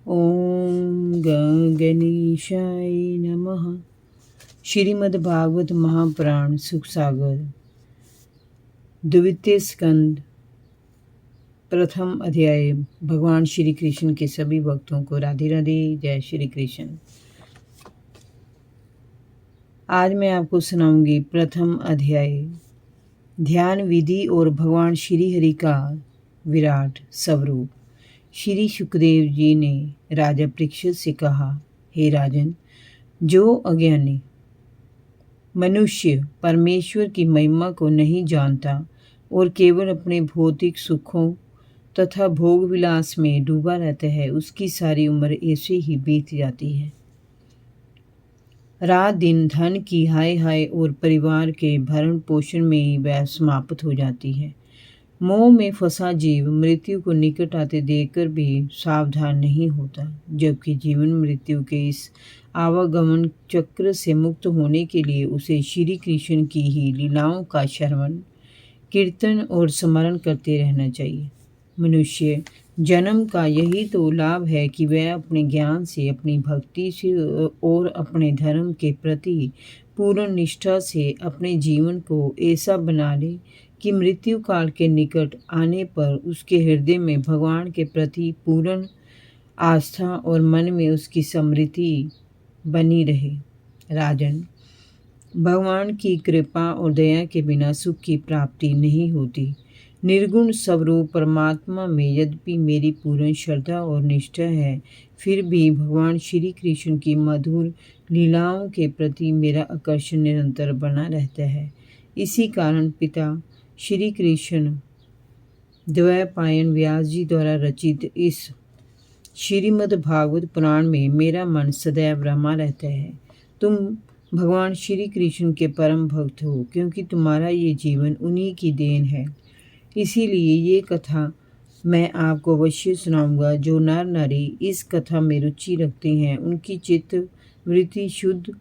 ओम गणेशाय नमः। श्रीमद्भागवत महापुराण सुख सागर द्वितीय स्कंद प्रथम अध्याय। भगवान श्री कृष्ण के सभी भक्तों को राधे राधे, जय श्री कृष्ण। आज मैं आपको सुनाऊंगी प्रथम अध्याय, ध्यान विधि और भगवान श्री हरि का विराट स्वरूप। श्री सुखदेव जी ने राजा परीक्षित से कहा, हे राजन, जो अज्ञानी मनुष्य परमेश्वर की महिमा को नहीं जानता और केवल अपने भौतिक सुखों तथा भोग विलास में डूबा रहता है, उसकी सारी उम्र ऐसे ही बीत जाती है। रात दिन धन की हाय हाय और परिवार के भरण पोषण में ही वह समाप्त हो जाती है। मोह में फंसा जीव मृत्यु को निकट आते देखकर भी सावधान नहीं होता, जबकि जीवन मृत्यु के इस आवागमन चक्र से मुक्त होने के लिए उसे श्री कृष्ण की ही लीलाओं का श्रवण, कीर्तन और स्मरण करते रहना चाहिए। मनुष्य जन्म का यही तो लाभ है कि वह अपने ज्ञान से, अपनी भक्ति से और अपने धर्म के प्रति पूर्ण निष्ठा से अपने जीवन को ऐसा बना ले कि मृत्यु काल के निकट आने पर उसके हृदय में भगवान के प्रति पूर्ण आस्था और मन में उसकी स्मृति बनी रहे। राजन, भगवान की कृपा और दया के बिना सुख की प्राप्ति नहीं होती। निर्गुण स्वरूप परमात्मा में यद्यपि मेरी पूर्ण श्रद्धा और निष्ठा है, फिर भी भगवान श्री कृष्ण की मधुर लीलाओं के प्रति मेरा आकर्षण निरंतर बना रहता है। इसी कारण पिता श्री कृष्ण द्वैपायन व्यास जी द्वारा रचित इस श्रीमद् भागवत पुराण में मेरा मन सदैव रमा रहता है। तुम भगवान श्री कृष्ण के परम भक्त हो, क्योंकि तुम्हारा ये जीवन उन्हीं की देन है। इसीलिए ये कथा मैं आपको अवश्य सुनाऊंगा। जो नर नारी इस कथा में रुचि रखते हैं, उनकी चित्त वृत्ति शुद्ध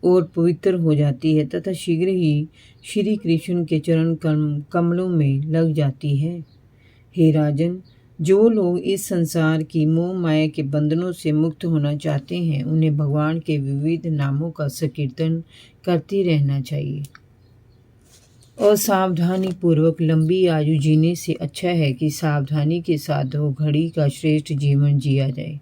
और पवित्र हो जाती है तथा शीघ्र ही श्री कृष्ण के चरण कमलों में लग जाती है। हे राजन, जो लोग इस संसार की मोह माया के बंधनों से मुक्त होना चाहते हैं, उन्हें भगवान के विविध नामों का संकीर्तन करते रहना चाहिए। असावधानी पूर्वक लंबी आयु जीने से अच्छा है कि सावधानी के साथ 2 घड़ी का श्रेष्ठ जीवन जिया जाए।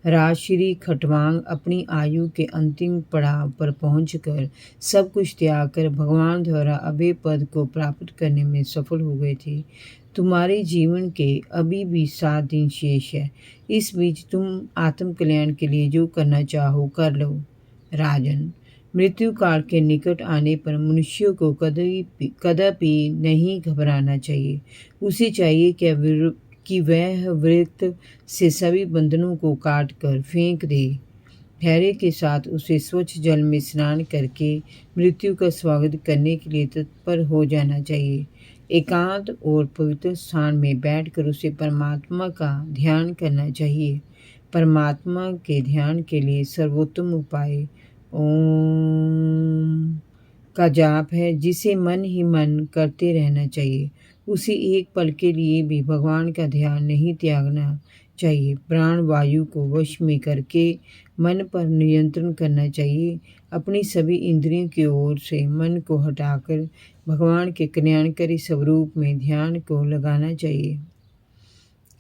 राजश्री खटवांग अपनी आयु के अंतिम पड़ाव पर पहुंचकर सब कुछ त्याग कर भगवान द्वारा अभय पद को प्राप्त करने में सफल हो गए थे। तुम्हारे जीवन के अभी भी 7 दिन शेष है। इस बीच तुम आत्म कल्याण के लिए जो करना चाहो कर लो। राजन, मृत्यु काल के निकट आने पर मनुष्य को कदापि नहीं घबराना चाहिए। उसे चाहिए कि वह वृत्त से सभी बंधनों को काट कर फेंक दे। धैर्य के साथ उसे स्वच्छ जल में स्नान करके मृत्यु का स्वागत करने के लिए तत्पर हो जाना चाहिए। एकांत और पवित्र स्थान में बैठकर उसे परमात्मा का ध्यान करना चाहिए। परमात्मा के ध्यान के लिए सर्वोत्तम उपाय ओम का जाप है, जिसे मन ही मन करते रहना चाहिए। उसे एक पल के लिए भी भगवान का ध्यान नहीं त्यागना चाहिए। प्राण वायु को वश में करके मन पर नियंत्रण करना चाहिए। अपनी सभी इंद्रियों की ओर से मन को हटाकर भगवान के कल्याणकारी स्वरूप में ध्यान को लगाना चाहिए।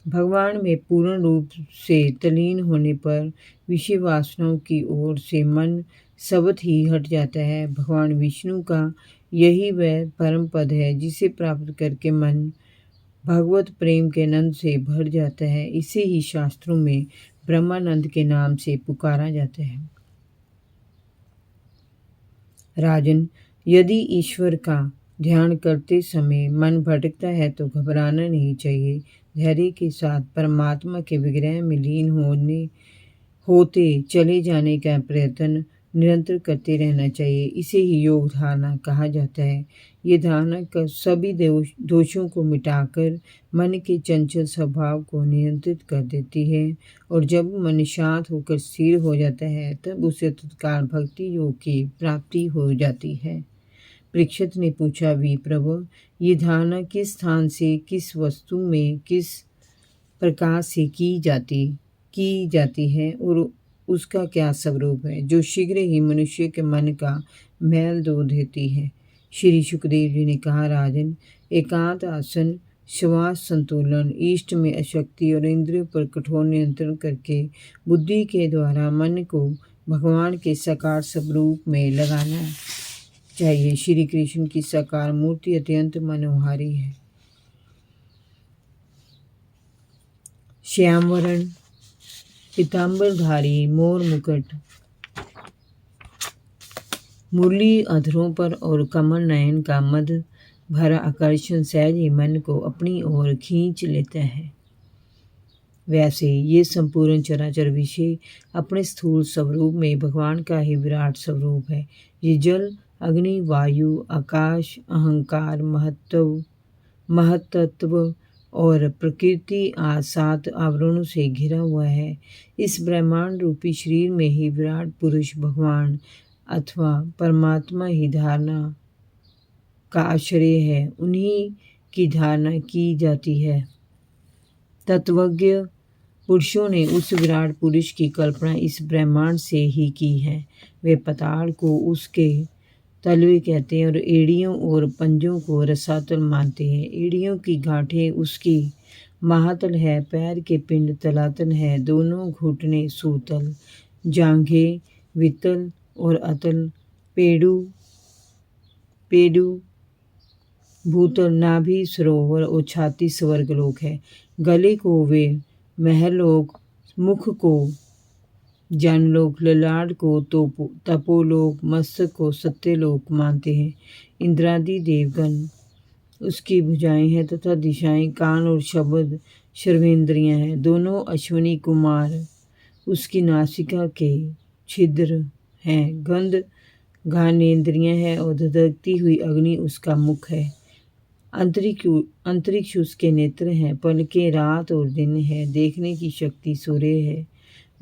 भगवान में पूर्ण रूप से तल्लीन होने पर विषय वासनाओं की ओर से मन सबत ही हट जाता है। भगवान विष्णु का यही वह परम पद है जिसे प्राप्त करके मन भगवत प्रेम के आनंद से भर जाता है। इसे ही शास्त्रों में ब्रह्मानंद के नाम से पुकारा जाता है। राजन, यदि ईश्वर का ध्यान करते समय मन भटकता है तो घबराना नहीं चाहिए। धैर्य के साथ परमात्मा के विग्रह में लीन होते चले जाने का प्रयत्न निरंतर करते रहना चाहिए। इसे ही योग धारणा कहा जाता है। ये धारणा कर सभी दोषों को मिटाकर मन के चंचल स्वभाव को नियंत्रित कर देती है, और जब मन शांत होकर स्थिर हो जाता है तब उसे तत्काल भक्ति योग की प्राप्ति हो जाती है। परीक्षित ने पूछा, विप्रभु, ये धारणा किस स्थान से, किस वस्तु में, किस प्रकाश से की जाती है और उसका क्या स्वरूप है, जो शीघ्र ही मनुष्य के मन का मैल धो देती है। श्री सुखदेव जी ने कहा, राजन, एकांत आसन, श्वास संतुलन, इष्ट में अशक्ति और इंद्रियों पर कठोर नियंत्रण करके बुद्धि के द्वारा मन को भगवान के साकार स्वरूप में लगाना चाहिए। श्री कृष्ण की साकार मूर्ति अत्यंत मनोहारी है। श्याम वर्ण, पीताम्बरधारी, मोर मुकुट, मुरली अधरों पर और कमल नयन का मद भरा आकर्षण सहज ही मन को अपनी ओर खींच लेता है। वैसे ये संपूर्ण चराचर विषय अपने स्थूल स्वरूप में भगवान का ही विराट स्वरूप है। ये जल, अग्नि, वायु, आकाश, अहंकार, महतत्व और प्रकृति आज 7 आवरणों से घिरा हुआ है। इस ब्रह्मांड रूपी शरीर में ही विराट पुरुष भगवान अथवा परमात्मा ही धारणा का आश्रय है, उन्हीं की धारणा की जाती है। तत्वज्ञ पुरुषों ने उस विराट पुरुष की कल्पना इस ब्रह्मांड से ही की है। वे पाताल को उसके तलवे कहते हैं और एड़ियों और पंजों को रसातल मानते हैं। एड़ियों की गांठें उसकी महातल है, पैर के पिंड तलातल है, दोनों घुटने सूतल, जांघें वितल और अतल, पेडू भूतल, नाभि सरोवर और छाती स्वर्गलोक है। गले को वे महलोक, मुख को जनलोक, ललाट को तपोलोक, मस्तक को सत्यलोक मानते हैं। इंद्रादि देवगण उसकी भुजाएं हैं तथा दिशाएं, कान और शब्द सर्वेंद्रियां हैं। दोनों अश्विनी कुमार उसकी नासिका के छिद्र हैं। गंध घानेन्द्रियां हैं और धधकती हुई अग्नि उसका मुख है। अंतरिक्ष उसके नेत्र हैं। पलकें रात और दिन है। देखने की शक्ति सूर्य है।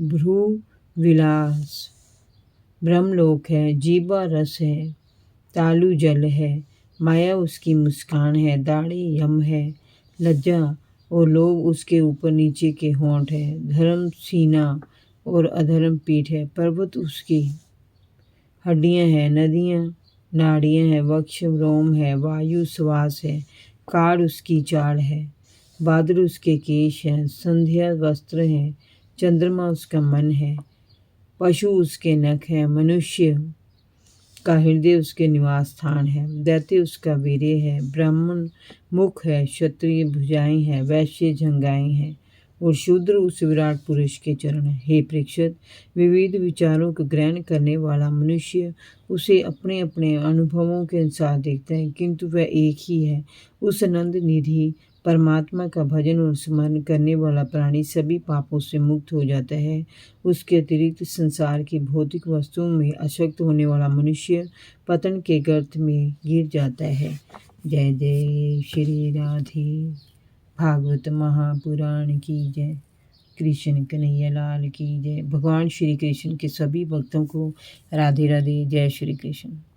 भ्रू विलास ब्रह्मलोक है। जीवा रस है। तालु जल है। माया उसकी मुस्कान है। दाढ़ी यम है। लज्जा और लोभ उसके ऊपर नीचे के होंठ है। धर्म सीना और अधर्म पीठ है। पर्वत उसकी हड्डियां हैं। नदियां नाड़ियां हैं। वक्ष रोम है। वायु श्वास है। काड़ उसकी चाड़ है। बादल उसके केश हैं। संध्या वस्त्र है। चंद्रमा उसका मन है। पशु उसके नख है। मनुष्य का हृदय उसके निवास स्थान है। दैत्य उसका वीर्य है। ब्राह्मण मुख है। क्षत्रिय भुजाएं हैं। वैश्य जंघाएं हैं और शूद्र उस विराट पुरुष के चरण है। हे परीक्षित, विविध विचारों को ग्रहण करने वाला मनुष्य उसे अपने अपने अनुभवों के अनुसार देखता है, किंतु वह एक ही है। उस आनंद निधि परमात्मा का भजन और स्मरण करने वाला प्राणी सभी पापों से मुक्त हो जाता है। उसके अतिरिक्त संसार की भौतिक वस्तुओं में आसक्त होने वाला मनुष्य पतन के गर्त में गिर जाता है। जय जय श्री राधे भागवत महापुराण की जय। कृष्ण कन्हैया लाल की जय। भगवान श्री कृष्ण के सभी भक्तों को राधे राधे। जय श्री कृष्ण।